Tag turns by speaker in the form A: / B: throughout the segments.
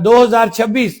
A: 2026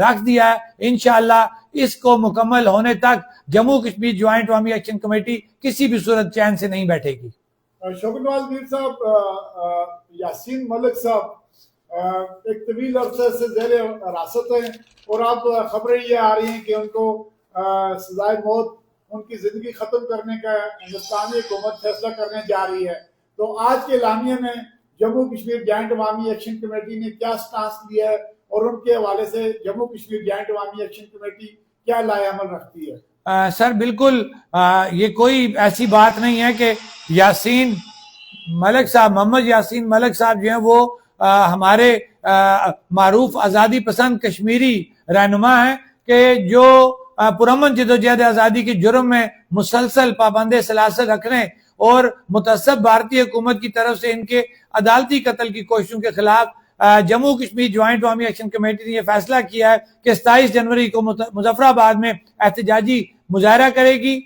A: رکھ دیا ہے. انشاءاللہ اس کو مکمل ہونے تک جموں کشمیر جوائنٹ عوامی ایکشن کمیٹی کسی بھی صورت چین سے نہیں بیٹھے گی.
B: شوکت نواز میر صاحب، یاسین ملک صاحب ایک طویل عرصے سے زیر حراست ہیں اور اب خبریں یہ آ رہی ہیں کہ ان کو سزائے موت، ان کی زندگی ختم کرنے کا ہندوستانی حکومت فیصلہ کرنے جا رہی ہے. تو آج کے اعلامیے میں جموں کشمیر جوائنٹ عوامی ایکشن کمیٹی نے کیا سٹانس لیا ہے اور ان کے حوالے سے جموں کشمیر جوائنٹ عوامی ایکشن کمیٹی کیا لائے عمل رکھتی ہے؟
A: سر بالکل یہ کوئی ایسی بات نہیں ہے کہ یاسین ملک صاحب، محمد یاسین ملک صاحب جو ہیں وہ ہمارے معروف آزادی پسند کشمیری رہنما ہیں کہ جو پرامن جدوجہد آزادی کے جرم میں مسلسل پابند سلاسل رکھنے اور متعصب بھارتی حکومت کی طرف سے ان کے عدالتی قتل کی کوششوں کے خلاف جموں کشمیر جوائنٹ عوامی ایکشن کمیٹی نے یہ فیصلہ کیا ہے کہ 27 جنوری کو مظفر آباد میں احتجاجی مظاہرہ کرے گی،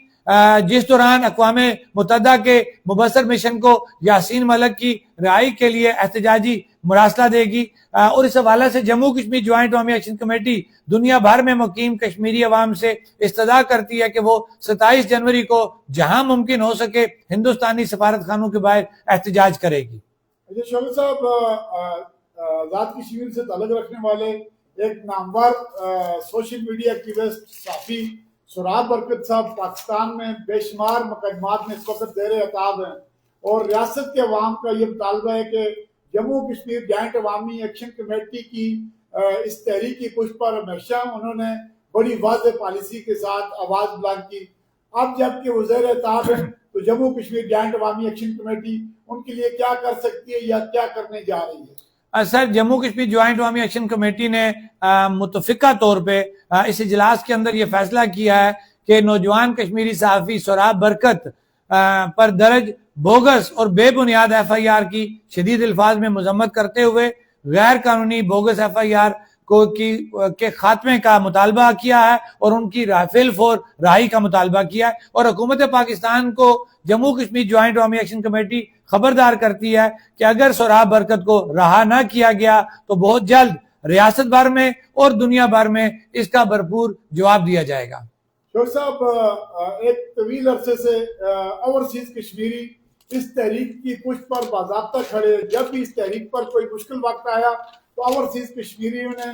A: جس دوران اقوام متحدہ کے مبصر مشن کو یاسین ملک کی رہائی کے لیے احتجاجی مراسلہ دے گی. اور اس حوالے سے جموں کشمیر جوائنٹ عوامی ایکشن کمیٹی دنیا بھر میں مقیم کشمیری عوام سے استدعا کرتی ہے کہ وہ 27 جنوری کو جہاں ممکن ہو سکے ہندوستانی سفارت خانوں کے باہر احتجاج کرے گی.
B: شوکت صاحب، آزاد کشمیر سے تعلق رکھنے والے ایک نامور سوشل میڈیا ایکٹیوسٹ صحافی سراب برکت صاحب پاکستان میں بے شمار مقدمات میں اس وقت زیر عتاب ہیں اور ریاست کے عوام کا یہ مطالبہ ہے کہ جموں کشمیر جوائنٹ عوامی ایکشن کمیٹی کی اس تحریک کی پشت پر ہمیشہ انہوں نے بڑی واضح پالیسی کے ساتھ آواز بلند کی. اب جب کہ وہ زیر عتاب ہیں تو جموں کشمیر جوائنٹ عوامی ایکشن کمیٹی ان کے لیے کیا کر سکتی ہے یا کیا کرنے جا رہی ہے؟
A: سر جموں کشمیر جوائنٹ عوامی ایکشن کمیٹی نے متفقہ طور پہ اس اجلاس کے اندر یہ فیصلہ کیا ہے کہ نوجوان کشمیری صحافی سراب برکت پر درج بوگس اور بے بنیاد ایف آئی آر کی شدید الفاظ میں مذمت کرتے ہوئے غیر قانونی بوگس ایف آئی آر کے خاتمے کا مطالبہ کیا ہے اور ان کی فی الفور رہائی کا مطالبہ کیا ہے. اور حکومت پاکستان کو جموں کشمیر جوائنٹ عوامی ایکشن کمیٹی خبردار کرتی ہے کہ اگر سراب برکت کو رہا نہ کیا گیا تو بہت جلد ریاست بھر میں اور دنیا بھر میں اس کا بھرپور جواب دیا جائے گا.
B: شوکت صاحب، ایک طویل عرصے سے اوورسیز کشمیری اس تحریک کی پشت پر باضابطہ کھڑے. جب بھی اس تحریک پر کوئی مشکل وقت آیا تو اوورسیز کشمیریوں نے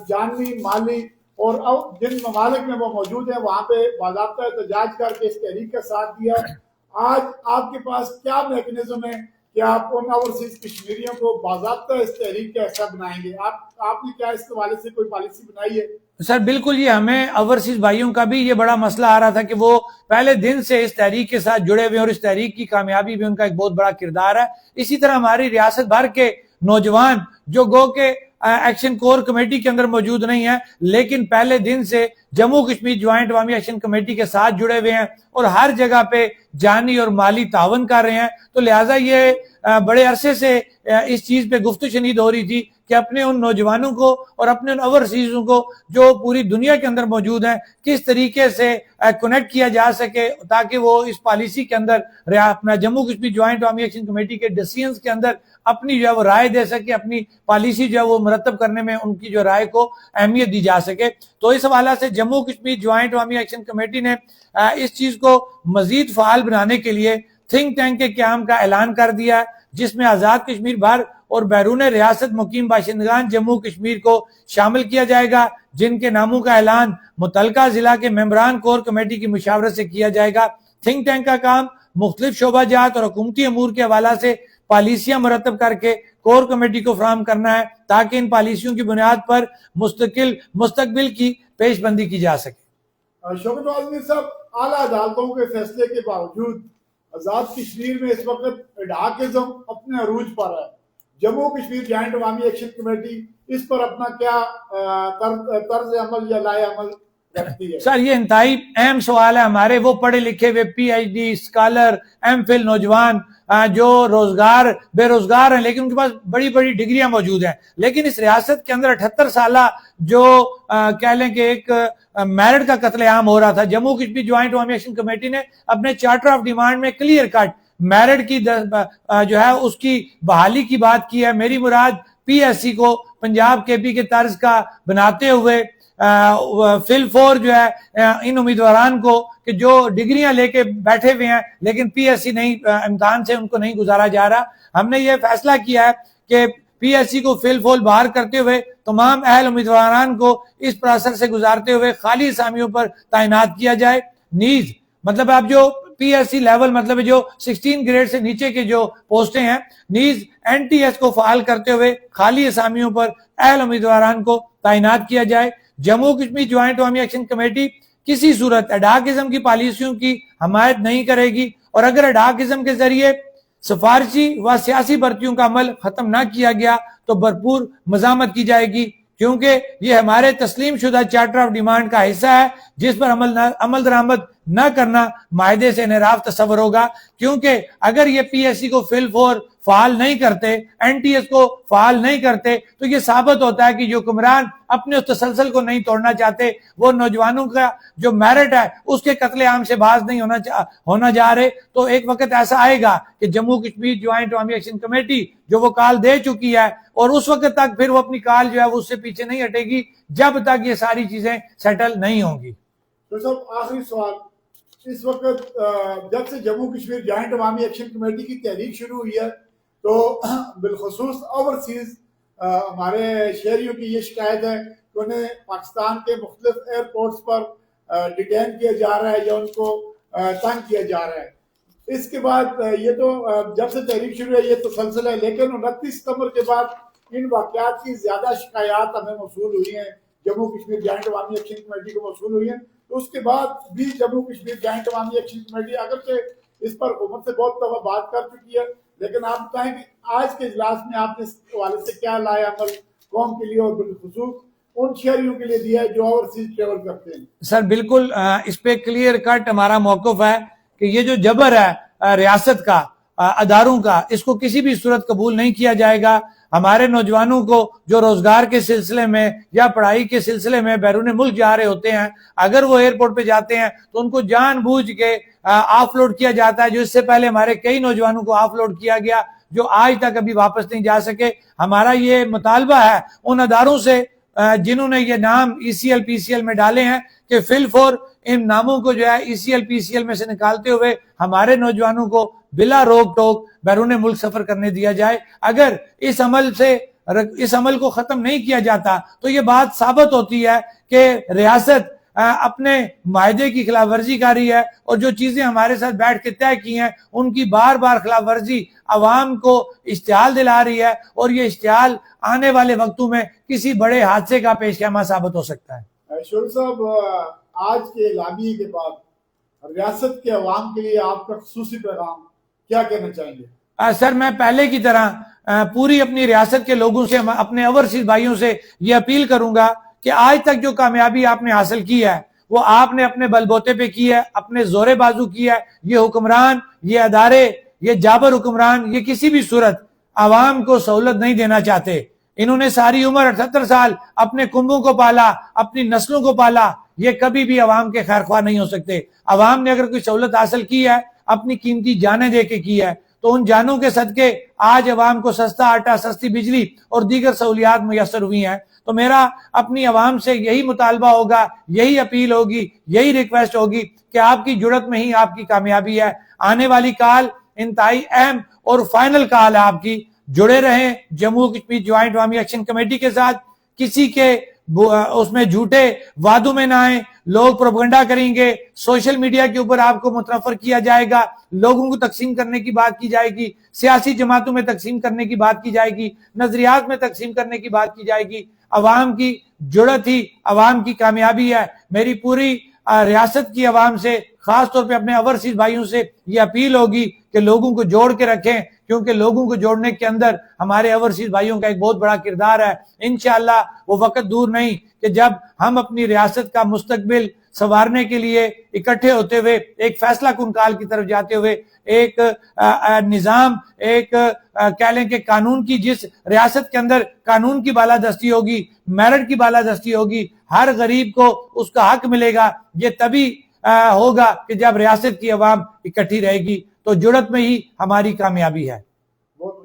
B: جانوی، مالی اور جن ممالک میں وہ موجود ہیں وہاں پہ باضابطہ احتجاج کر کے اس تحریک کا ساتھ دیا. آج آپ کے پاس کیا میکنزم ہے کہ آپ ان اوورسیز کشمیریوں کو باضابطہ اس تحریک کا حصہ بنائیں گے؟ آپ نے کیا اس حوالے سے کوئی پالیسی بنائی ہے؟
A: سر بالکل، یہ ہمیں اوورسیز بھائیوں کا بھی یہ بڑا مسئلہ آ رہا تھا کہ وہ پہلے دن سے اس تحریک کے ساتھ جڑے ہوئے اور اس تحریک کی کامیابی بھی ان کا ایک بہت بڑا کردار ہے. اسی طرح ہماری ریاست بھر کے نوجوان جو گو کے ایکشن کور کمیٹی کے اندر موجود نہیں ہیں لیکن پہلے دن سے جموں کشمیر جوائنٹ عوامی ایکشن کمیٹی کے ساتھ جڑے ہوئے ہیں اور ہر جگہ پہ جانی اور مالی تعاون کر رہے ہیں. تو لہٰذا یہ بڑے عرصے سے اس چیز پہ گفتگو شنید ہو رہی تھی کہ اپنے ان نوجوانوں کو اور اپنے ان اوورسیزوں کو جو پوری دنیا کے اندر موجود ہیں کس طریقے سے کنیکٹ کیا جا سکے تاکہ وہ اس پالیسی کے اندر اپنا جموں کشمیر جوائنٹ عوامی ایکشن کمیٹی کے ڈیسیژنز کے اندر اپنی جو ہے وہ رائے دے سکے، اپنی پالیسی جو ہے وہ مرتب کرنے میں ان کی جو رائے کو اہمیت دی جا سکے. تو اس حوالے سے جموں کشمیر جوائنٹ عوامی ایکشن کمیٹی نے اس چیز کو مزید فعال بنانے کے لیے تھنک ٹینک کے قیام کا اعلان کر دیا ہے جس میں آزاد کشمیر بھر اور بیرون ریاست مقیم باشندگان جموں کشمیر کو شامل کیا جائے گا، جن کے ناموں کا اعلان متعلقہ ضلع کے ممبران کور کمیٹی کی مشاورت سے کیا جائے گا. تھنک ٹینک کا کام مختلف شعبہ جات اور حکومتی امور کے حوالہ سے پالیسیاں مرتب کر کے کور کمیٹی کو فراہم کرنا ہے تاکہ ان پالیسیوں کی بنیاد پر مستقبل کی پیش بندی کی جا سکے.
B: شوکت نواز میر صاحب، اعلیٰ عدالتوں کے فیصلے کے باوجود آزاد کشمیر میں اس وقت اڈاکزم اپنے عروج پر ہے. جموں کشمیر جوائنٹ عوامی ایکشن کمیٹی اس پر اپنا کیا طرز عمل یا لائے عمل رکھتی ہے؟
A: سر یہ انتہائی اہم سوال ہے. ہمارے وہ پڑھے لکھے ہوئے P H D scholar M Phil نوجوان جو بے روزگار ہیں لیکن ان کے پاس بڑی بڑی ڈگریاں موجود ہیں، لیکن اس ریاست کے اندر 78 سالہ جو کہہ لیں کہ ایک میرٹ کا قتل عام ہو رہا تھا، جموں کشمیر جوائنٹ عوامی ایکشن کمیٹی نے اپنے چارٹر آف ڈیمانڈ میں کلیئر کٹ میرٹ کی جو ہے اس کی بحالی کی بات کی ہے. میری مراد پی ایس سی کو پنجاب کے پی کے طرز کا بناتے ہوئے فل فور جو ہے ان امیدواران کو کہ جو ڈگریاں لے کے بیٹھے ہوئے ہیں لیکن پی ایس سی نہیں امتحان سے ان کو نہیں گزارا جا رہا، ہم نے یہ فیصلہ کیا ہے کہ پی ایس سی کو فل فول باہر کرتے ہوئے تمام اہل امیدواران کو اس پروسیس سے گزارتے ہوئے خالی اسامیوں پر تعینات کیا جائے۔ نیز مطلب اب جو پی ایس سی لیول مطلب جو 16 گریڈ سے نیچے کے جو پوسٹیں ہیں، نیز این ٹی ایس کو فعال کرتے ہوئے خالی اسامیوں پر اہل امیدواران کو تعینات کیا جائے۔ جموں کشمیر جوائنٹ عوامی ایکشن کمیٹی کسی صورت ایڈاکزم کی پالیسیوں کی حمایت نہیں کرے گی، اور اگر ایڈاکزم کے ذریعے سفارشی و سیاسی بھرتیوں کا عمل ختم نہ کیا گیا تو بھرپور مزاحمت کی جائے گی، کیونکہ یہ ہمارے تسلیم شدہ چارٹر آف ڈیمانڈ کا حصہ ہے جس پر عمل درآمد نہ کرنا معاہدے سے انحراف تصور ہوگا، کیونکہ اگر یہ پی ایس سی کو فل فور فعال نہیں کرتے، این ٹی ایس کو فعال نہیں کرتے تو یہ ثابت ہوتا ہے کہ جو حکمران اپنے اس تسلسل کو نہیں توڑنا چاہتے، وہ نوجوانوں کا جو میرٹ ہے اس کے قتل عام سے باز نہیں ہونا جا رہے، تو ایک وقت ایسا آئے گا کہ جموں کشمیر جوائنٹ عوامی ایکشن کمیٹی جو وہ کال دے چکی ہے، اور اس وقت تک پھر وہ اپنی کال جو ہے وہ اس سے پیچھے نہیں ہٹے گی جب تک یہ ساری چیزیں سیٹل نہیں ہوں گی۔
B: تو صاحب آخری سوال، اس وقت جب سے جموں کشمیر جوائنٹ عوامی ایکشن کمیٹی کی تحریک شروع ہوئی ہے تو بالخصوص اوورسیز ہمارے شہریوں کی یہ شکایت ہے کہ انہیں پاکستان کے مختلف ایئرپورٹس پر ڈیٹین کیا جا رہا ہے یا ان کو تنگ کیا جا رہا ہے۔ اس کے بعد یہ تو جب سے تحریک شروع ہے یہ تسلسل ہے، لیکن 29 ستمبر کے بعد ان واقعات کی زیادہ شکایات ہمیں موصول ہوئی ہیں، جموں کشمیر جوائنٹ عوامی ایکشن کمیٹی کو موصول ہوئی ہیں، تو اس کے بعد بھی جموں کشمیر جوائنٹ عوامی ایکشن کمیٹی اگرچہ اس پر حکومت سے بہت دفعہ بات کر چکی ہے، لیکن آپ بتائیں کہ آج کے اجلاس میں آپ نے اس حوالے سے کیا لایا عمل قوم کے لیے اور بالخصوص ان شہریوں کے لیے دیا ہے جو اوورسیز ٹریول کرتے ہیں؟
A: سر بالکل اس پہ کلیئر کٹ ہمارا موقف ہے کہ یہ جو جبر ہے ریاست کا اداروں کا، اس کو کسی بھی صورت قبول نہیں کیا جائے گا۔ ہمارے نوجوانوں کو جو روزگار کے سلسلے میں یا پڑھائی کے سلسلے میں بیرون ملک جا رہے ہوتے ہیں، اگر وہ ایئرپورٹ پہ جاتے ہیں تو ان کو جان بوجھ کے آف لوڈ کیا جاتا ہے، جو اس سے پہلے ہمارے کئی نوجوانوں کو آف لوڈ کیا گیا جو آج تک ابھی واپس نہیں جا سکے۔ ہمارا یہ مطالبہ ہے ان اداروں سے جنہوں نے یہ نام ای C L P C L میں ڈالے ہیں کہ فل فور ان ناموں کو جو ہے ای C L P C L میں سے نکالتے ہوئے ہمارے نوجوانوں کو بلا روک ٹوک بیرون ملک سفر کرنے دیا جائے۔ اگر اس عمل کو ختم نہیں کیا جاتا تو یہ بات ثابت ہوتی ہے کہ ریاست اپنے معاہدے کی خلاف ورزی کر رہی ہے، اور جو چیزیں ہمارے ساتھ بیٹھ کے طے کی ہیں ان کی بار بار خلاف ورزی عوام کو اشتعال دلا رہی ہے، اور یہ اشتعال آنے والے وقتوں میں کسی بڑے حادثے کا پیش خیمہ ثابت ہو سکتا ہے۔
B: شعیب صاحب، آج کے اعلامیے کے بعد ریاست کے عوام کے لیے آپ کا خصوصی پیغام کیا کہنا چاہیں گے؟
A: سر میں پہلے کی طرح پوری اپنی ریاست کے لوگوں سے، اپنے اوورسیز بھائیوں سے یہ اپیل کروں گا کہ آج تک جو کامیابی آپ نے حاصل کی ہے وہ آپ نے اپنے بل بوتے پہ کی ہے، اپنے زور بازو کی ہے۔ یہ حکمران، یہ ادارے، یہ جابر حکمران یہ کسی بھی صورت عوام کو سہولت نہیں دینا چاہتے۔ انہوں نے ساری عمر 78 سال اپنے کنبوں کو پالا، اپنی نسلوں کو پالا، یہ کبھی بھی عوام کے خیر خواہ نہیں ہو سکتے۔ عوام نے اگر کوئی سہولت حاصل کی ہے اپنی قیمتی جانیں دے کے کی ہے، تو ان جانوں کے صدقے آج عوام کو سستا آٹا، سستی بجلی اور دیگر سہولیات میسر ہوئی ہیں۔ تو میرا اپنی عوام سے یہی مطالبہ ہوگا، یہی اپیل ہوگی، یہی ریکویسٹ ہوگی کہ آپ کی جرت میں ہی آپ کی کامیابی ہے۔ آنے والی کال انتہائی اہم اور فائنل کال ہے آپ کی۔ جڑے رہیں جموں کشمیر جوائنٹ عوامی ایکشن کمیٹی کے ساتھ، کسی کے اس میں جھوٹے وعدوں میں نہ آئیں۔ لوگ پروپیگنڈا کریں گے، سوشل میڈیا کے اوپر آپ کو متنفر کیا جائے گا، لوگوں کو تقسیم کرنے کی بات کی جائے گی، سیاسی جماعتوں میں تقسیم کرنے کی بات کی جائے گی، نظریات میں تقسیم کرنے کی بات کی جائے گی۔ عوام کی جڑت ہی عوام کی کامیابی ہے۔ میری پوری ریاست کی عوام سے، خاص طور پہ اپنے اوورسیز بھائیوں سے یہ اپیل ہوگی کہ لوگوں کو جوڑ کے رکھیں، کیونکہ لوگوں کو جوڑنے کے اندر ہمارے اوورسیز بھائیوں کا ایک بہت بڑا کردار ہے۔ انشاءاللہ وہ وقت دور نہیں کہ جب ہم اپنی ریاست کا مستقبل سنوارنے کے لیے اکٹھے ہوتے ہوئے ایک فیصلہ کن کال کی طرف جاتے ہوئے ایک نظام، ایک کہہ لیں کہ قانون کی، جس ریاست کے اندر قانون کی بالادستی ہوگی، میرٹ کی بالادستی ہوگی، ہر غریب کو اس کا حق ملے گا، یہ تبھی ہوگا کہ جب ریاست کی عوام اکٹھی رہے گی۔ تو جڑت میں ہی ہماری کامیابی ہے۔
B: بہت